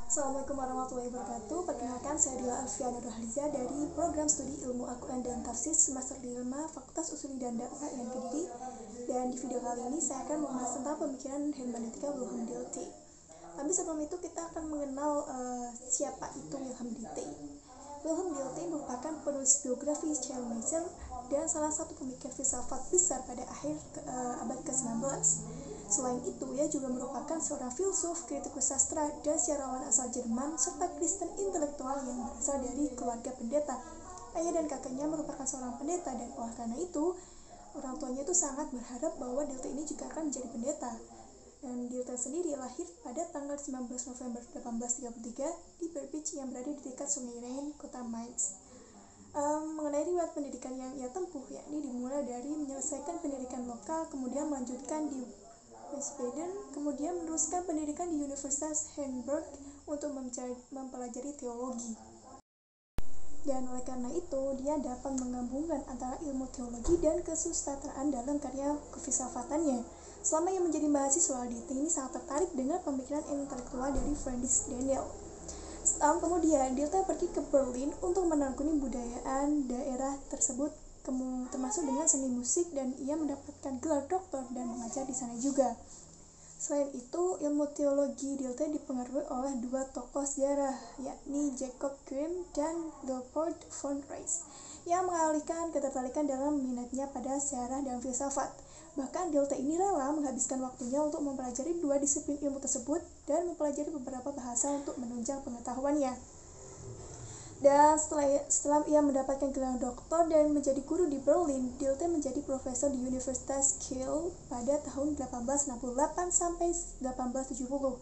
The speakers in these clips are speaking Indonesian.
Assalamualaikum warahmatullahi wabarakatuh. Perkenalkan, saya Dila Alfiana Nurhaliza dari Program Studi Ilmu Al-Quran dan Tafsir Semester 5 Fakultas Usuli dan Dakwah yang Kediri. Dan di video kali ini saya akan membahas tentang pemikiran hermeneutika Wilhelm Dilthey. Tapi sebelum itu kita akan mengenal siapa itu Wilhelm Dilthey. Wilhelm Dilthey merupakan penulis biografi Charles Mason dan salah satu pemikir filsafat besar pada akhir abad ke-19. Selain itu, ia juga merupakan seorang filsuf, kritikus sastra, dan sejarawan asal Jerman, serta Kristen intelektual yang berasal dari keluarga pendeta. Ayah dan kakaknya merupakan seorang pendeta, dan oleh karena itu, orang tuanya itu sangat berharap bahwa Dilthey ini juga akan menjadi pendeta. Dan Dilthey sendiri lahir pada tanggal 19 November 1833 di Burbage yang berada di dekat Sungai Rhine, kota Mainz. Mengenai riwayat pendidikan yang ia tempuh, yakni dimulai dari menyelesaikan pendidikan lokal, kemudian melanjutkan di Wiesbaden, kemudian meneruskan pendidikan di Universitas Hamburg untuk mempelajari teologi. Dan oleh karena itu, dia dapat menggabungkan antara ilmu teologi dan kesusastraan dalam karya kefilsafatannya. Selama ia menjadi mahasiswa, Dilthey ini sangat tertarik dengan pemikiran intelektual dari Friedrich Daniel. Setahun kemudian, Dilthey pergi ke Berlin untuk menekuni budayaan daerah tersebut, termasuk dengan seni musik, dan ia mendapatkan gelar doktor dan mengajar di sana juga. Selain itu, ilmu teologi Dilthey dipengaruhi oleh dua tokoh sejarah, yakni Jacob Grimm dan Leopold von Reis, yang mengalihkan ketertarikan dalam minatnya pada sejarah dan filsafat. Bahkan Dilthey ini rela menghabiskan waktunya untuk mempelajari dua disiplin ilmu tersebut dan mempelajari beberapa bahasa untuk menunjang pengetahuannya. Dan setelah ia mendapatkan gelar doktor dan menjadi guru di Berlin, Dilthey menjadi profesor di Universitas Kiel pada tahun 1868 sampai 1870.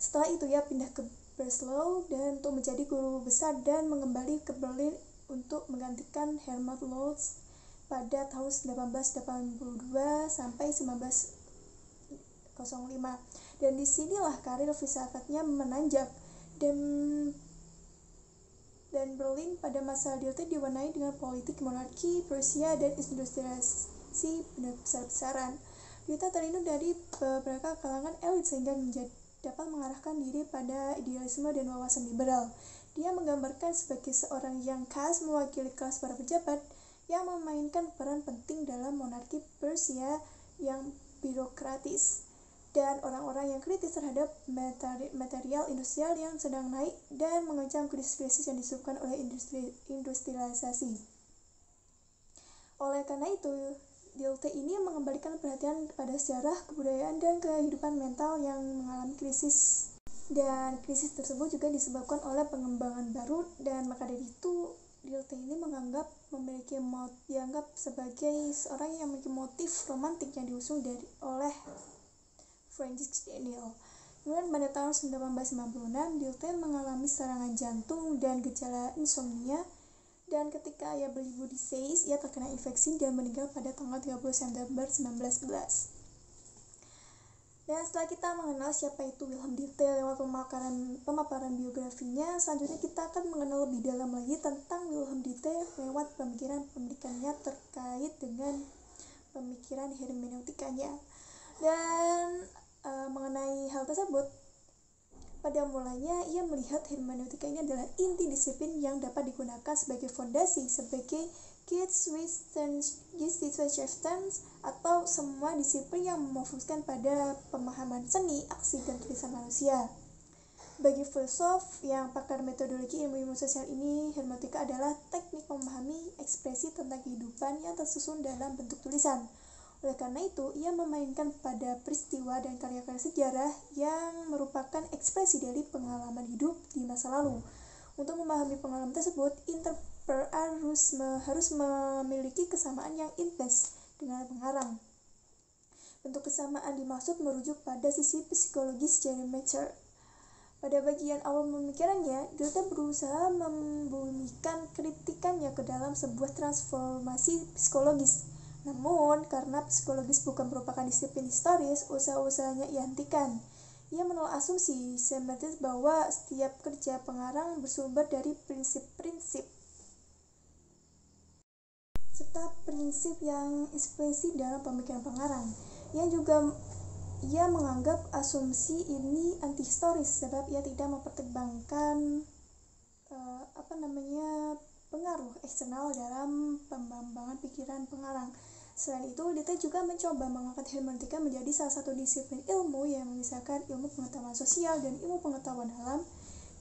Setelah itu ia pindah ke Breslau dan untuk menjadi guru besar dan mengembali ke Berlin untuk menggantikan Hermann Lotz pada tahun 1882 sampai 1905. Dan disinilah karir filsafatnya menanjak. Dan Berlin pada masa Dilthey diwarnai dengan politik monarki, Prusia, dan industrialisasi besar-besaran. Dilthey terlindung dari beberapa kalangan elit sehingga dapat mengarahkan diri pada idealisme dan wawasan liberal. Dia menggambarkan sebagai seorang yang khas mewakili kelas para pejabat yang memainkan peran penting dalam monarki Prusia yang birokratis dan orang-orang yang kritis terhadap material industrial yang sedang naik dan mengecam krisis-krisis yang disebabkan oleh industrialisasi. Oleh karena itu, Dilthey ini mengembalikan perhatian kepada sejarah, kebudayaan, dan kehidupan mental yang mengalami krisis. Dan krisis tersebut juga disebabkan oleh pengembangan baru, dan maka dari itu Dilthey ini dianggap sebagai seorang yang memiliki motif romantik yang diusung oleh Friedrich Daniel. Kemudian pada tahun 1896, Dilthey mengalami serangan jantung dan gejala insomnia, dan ketika ia berlibur di Sais, ia terkena infeksi dan meninggal pada tanggal 30 September 1911. Dan setelah kita mengenal siapa itu Wilhelm Dilthey lewat pemaparan biografinya, selanjutnya kita akan mengenal lebih dalam lagi tentang Wilhelm Dilthey lewat pemikirannya terkait dengan pemikiran hermeneutikanya. Dan mengenai hal tersebut, pada mulanya ia melihat hermeneutika ini adalah inti disiplin yang dapat digunakan sebagai fondasi, sebagai Geisteswissenschaften, atau semua disiplin yang memfokuskan pada pemahaman seni, aksi, dan tulisan manusia. Bagi filsuf yang pakar metodologi ilmu sosial ini, hermeneutika adalah teknik memahami ekspresi tentang kehidupan yang tersusun dalam bentuk tulisan. Oleh karena itu, ia memainkan pada peristiwa dan karya-karya sejarah yang merupakan ekspresi dari pengalaman hidup di masa lalu. Untuk memahami pengalaman tersebut, interpreter harus memiliki kesamaan yang intens dengan pengarang. Bentuk kesamaan dimaksud merujuk pada sisi psikologis Jeremy Matter. Pada bagian awal pemikirannya, Dilthey berusaha membumikan kritikannya ke dalam sebuah transformasi psikologis. Namun, karena psikologis bukan merupakan disiplin historis, usaha-usahanya ia hentikan. Ia menolak asumsi semiotis bahwa setiap kerja pengarang bersumber dari prinsip-prinsip serta prinsip yang eksplisit dalam pemikiran pengarang. Ia juga ia menganggap asumsi ini antihistoris sebab ia tidak mempertimbangkan pengaruh eksternal dalam pengembangan pikiran pengarang. Selain itu, Dite juga mencoba mengangkat hermeneutika menjadi salah satu disiplin ilmu yang memisahkan ilmu pengetahuan sosial dan ilmu pengetahuan alam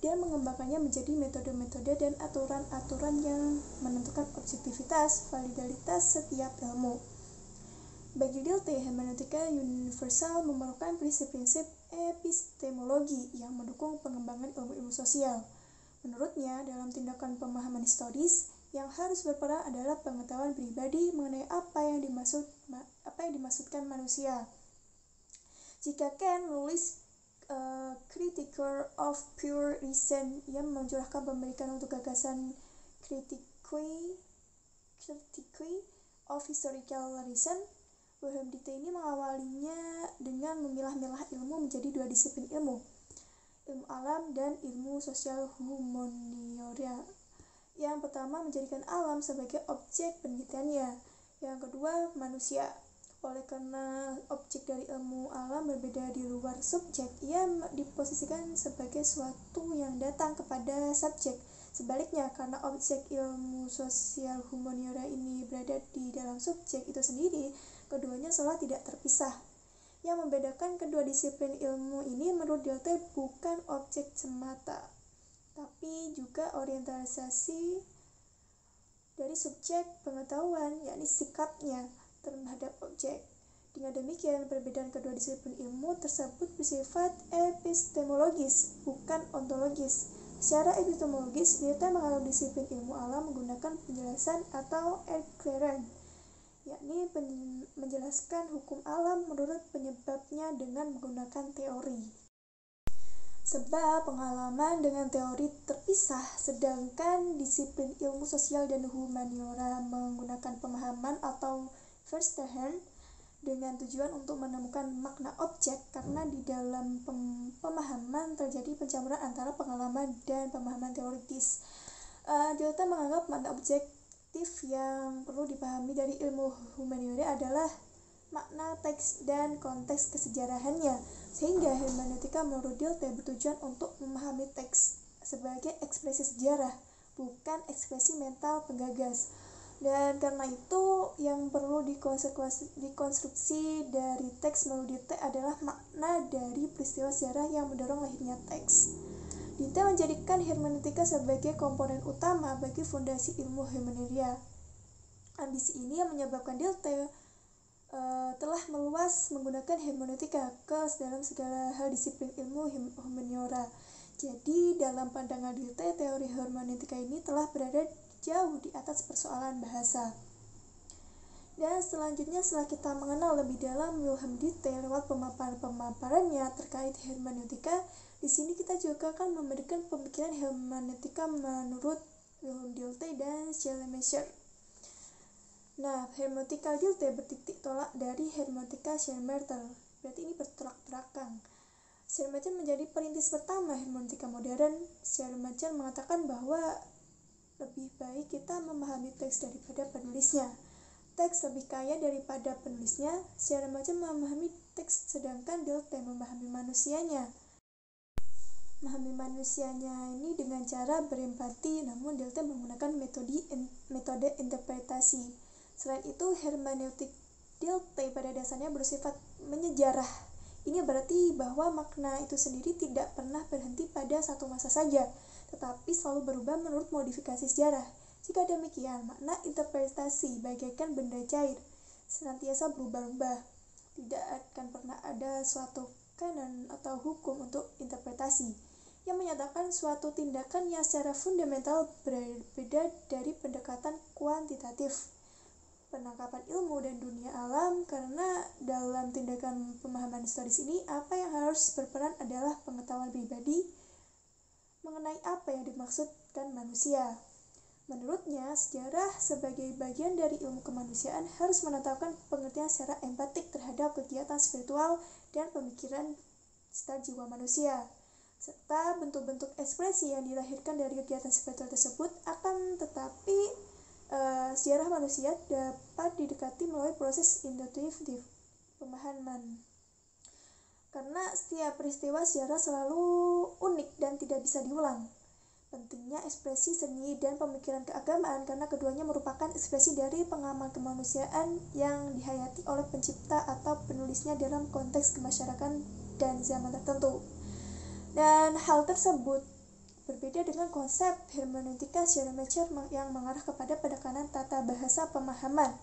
dan mengembangkannya menjadi metode-metode dan aturan-aturan yang menentukan objektivitas, validalitas setiap ilmu. Bagi Dilthey, hermeneutika universal memerlukan prinsip-prinsip epistemologi yang mendukung pengembangan ilmu-ilmu sosial. Menurutnya, dalam tindakan pemahaman historis, yang harus berperan adalah pengetahuan pribadi mengenai apa yang dimaksudkan manusia. Jika Kant menulis Critical of Pure Reason, ia mencurahkan pemikiran untuk gagasan Critique of Historical Reason. Wilhelm Dilthey ini mengawalinya dengan memilah-milah ilmu menjadi dua disiplin ilmu alam dan ilmu sosial humaniora. Yang pertama menjadikan alam sebagai objek penelitiannya, yang kedua manusia. Oleh karena objek dari ilmu alam berbeda di luar subjek, ia diposisikan sebagai suatu yang datang kepada subjek. Sebaliknya, karena objek ilmu sosial humaniora ini berada di dalam subjek itu sendiri, keduanya seolah tidak terpisah. Yang membedakan kedua disiplin ilmu ini menurut Dilthey bukan objek semata, tapi juga orientasi dari subjek pengetahuan, yakni sikapnya terhadap objek. Dengan demikian, perbedaan kedua disiplin ilmu tersebut bersifat epistemologis, bukan ontologis. Secara epistemologis, Dilthey menganggap disiplin ilmu alam menggunakan penjelasan atau Erklärung, yakni menjelaskan hukum alam menurut penyebabnya dengan menggunakan teori. Sebab pengalaman dengan teori terpisah, sedangkan disiplin ilmu sosial dan humaniora menggunakan pemahaman atau Verstehen dengan tujuan untuk menemukan makna objek, karena di dalam pemahaman terjadi pencampuran antara pengalaman dan pemahaman teoritis. Dilthey menganggap makna objek yang perlu dipahami dari ilmu humaniora adalah makna teks dan konteks kesejarahannya, sehingga hermeneutika menurut Dilthey bertujuan untuk memahami teks sebagai ekspresi sejarah, bukan ekspresi mental penggagas. Dan karena itu, yang perlu dikonstruksi dari teks menurut Dilthey adalah makna dari peristiwa sejarah yang mendorong lahirnya teks. Dilthey menjadikan hermeneutika sebagai komponen utama bagi fondasi ilmu hermeneutika. Ambisi ini yang menyebabkan Dilthey telah meluas menggunakan hermeneutika ke dalam segala hal disiplin ilmu humaniora. Jadi, dalam pandangan Dilthey, teori hermeneutika ini telah berada jauh di atas persoalan bahasa. Dan selanjutnya, setelah kita mengenal lebih dalam Wilhelm Dilthey lewat pemaparannya terkait hermeneutika, di sini kita juga akan memberikan pemikiran hermeneutika menurut Wilhelm Dilthey dan Schleiermacher. Nah, hermeneutika Dilthey bertitik tolak dari hermeneutika Schleiermacher. Berarti ini bertolak belakang. Schleiermacher menjadi perintis pertama hermeneutika modern. Schleiermacher mengatakan bahwa lebih baik kita memahami teks daripada penulisnya. Teks lebih kaya daripada penulisnya. Schleiermacher memahami teks, sedangkan Dilthey memahami manusianya. Memahami manusianya ini dengan cara berempati, namun Dilthey menggunakan metode interpretasi. Selain itu, hermeneutik Dilthey pada dasarnya bersifat menyejarah. Ini berarti bahwa makna itu sendiri tidak pernah berhenti pada satu masa saja, tetapi selalu berubah menurut modifikasi sejarah. Jika demikian, makna interpretasi bagaikan benda cair, senantiasa berubah-ubah. Tidak akan pernah ada suatu kanon atau hukum untuk interpretasi yang menyatakan suatu tindakan yang secara fundamental berbeda dari pendekatan kuantitatif penangkapan ilmu dan dunia alam, karena dalam tindakan pemahaman historis ini, apa yang harus berperan adalah pengetahuan pribadi mengenai apa yang dimaksudkan manusia. Menurutnya, sejarah sebagai bagian dari ilmu kemanusiaan harus menetapkan pengertian secara empatik terhadap kegiatan spiritual dan pemikiran serta jiwa manusia, serta bentuk-bentuk ekspresi yang dilahirkan dari kegiatan spiritual tersebut. Akan tetapi, sejarah manusia dapat didekati melalui proses induktif pemahaman. karena setiap peristiwa sejarah selalu unik dan tidak bisa diulang. Pentingnya ekspresi seni dan pemikiran keagamaan karena keduanya merupakan ekspresi dari pengalaman kemanusiaan yang dihayati oleh pencipta atau penulisnya dalam konteks kemasyarakatan dan zaman tertentu. Dan hal tersebut berbeda dengan konsep hermeneutika Schleiermacher yang mengarah kepada penekanan tata bahasa pemahaman.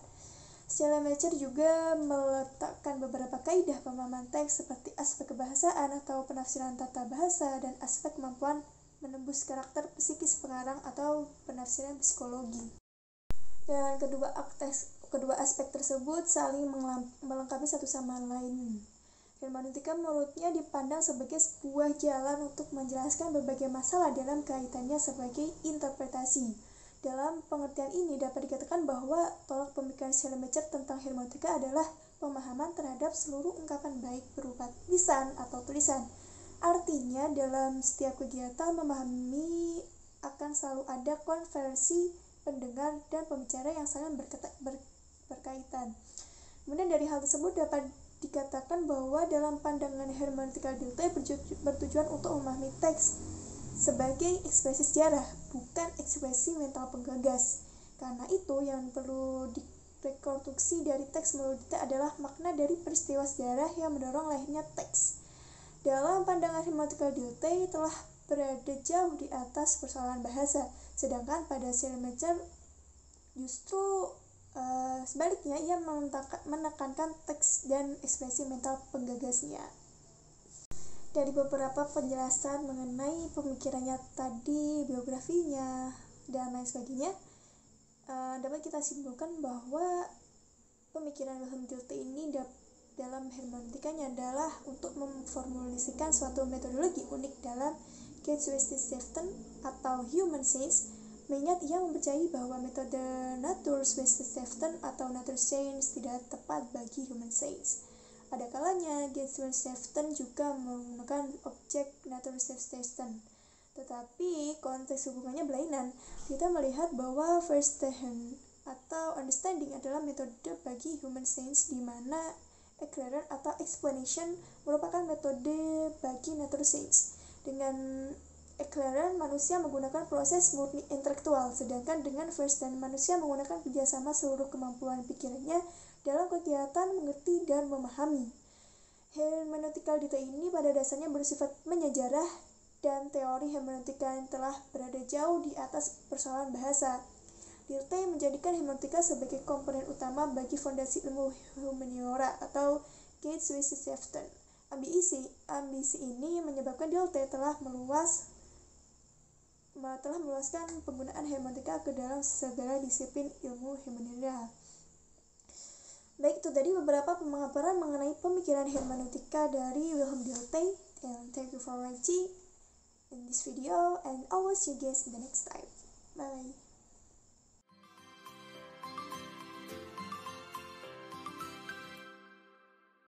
Schleiermacher juga meletakkan beberapa kaidah pemahaman teks seperti aspek kebahasaan atau penafsiran tata bahasa dan aspek kemampuan menembus karakter psikis pengarang atau penafsiran psikologi. Dan kedua aspek tersebut saling melengkapi satu sama lain. Hermeneutika menurutnya dipandang sebagai sebuah jalan untuk menjelaskan berbagai masalah dalam kaitannya sebagai interpretasi. Dalam pengertian ini dapat dikatakan bahwa tolak pemikiran Schleiermacher tentang hermeneutika adalah pemahaman terhadap seluruh ungkapan baik berupa lisan atau tulisan. Artinya dalam setiap kegiatan memahami akan selalu ada konversi pendengar dan pembicara yang saling berkaitan. Kemudian dari hal tersebut dapat dikatakan bahwa dalam pandangan hermeneutika Dilthey bertujuan untuk memahami teks sebagai ekspresi sejarah, bukan ekspresi mental penggagas. Karena itu yang perlu direkonstruksi dari teks menurut Dilthey adalah makna dari peristiwa sejarah yang mendorong lahirnya teks. Dalam pandangan hermeneutika Dilthey telah berada jauh di atas persoalan bahasa, sedangkan pada Schleiermacher justru sebaliknya ia menekankan teks dan ekspresi mental penggagasnya. Dari beberapa penjelasan mengenai pemikirannya tadi, biografinya, dan lain sebagainya, dapat kita simpulkan bahwa pemikiran Wilhelm Dilthey ini dalam hermeneutikanya adalah untuk memformulasikan suatu metodologi unik dalam Geisteswissenschaften atau Human Science, mengingat ia mempercayai bahwa metode Naturwissenschaften atau Nature Science tidak tepat bagi Human Science. Ada kalanya Geisteswissenschaften juga menggunakan objek Naturwissenschaften, tetapi konteks hubungannya berlainan. Kita melihat bahwa Verstehen atau understanding adalah metode bagi Human Science, di mana Erklärung atau explanation merupakan metode bagi Nature Science. Dengan Erklärung, manusia menggunakan proses murni intelektual, sedangkan dengan Verstehen, manusia menggunakan kerjasama seluruh kemampuan pikirannya dalam kegiatan mengerti dan memahami. Hermeneutika Dilthey ini pada dasarnya bersifat menyejarah, dan teori hermeneutika yang telah berada jauh di atas persoalan bahasa. Dilthey menjadikan hermeneutika sebagai komponen utama bagi fondasi ilmu humaniora atau Geisteswissenschaften. Ambisi ini menyebabkan Dilthey telah meluaskan penggunaan hermeneutika ke dalam segala disiplin ilmu humaniora. Baik, itu tadi beberapa pemaparan mengenai pemikiran hermeneutika dari Wilhelm Dilthey, and thank you for watching in this video, and I will see you guys in the next time. Bye.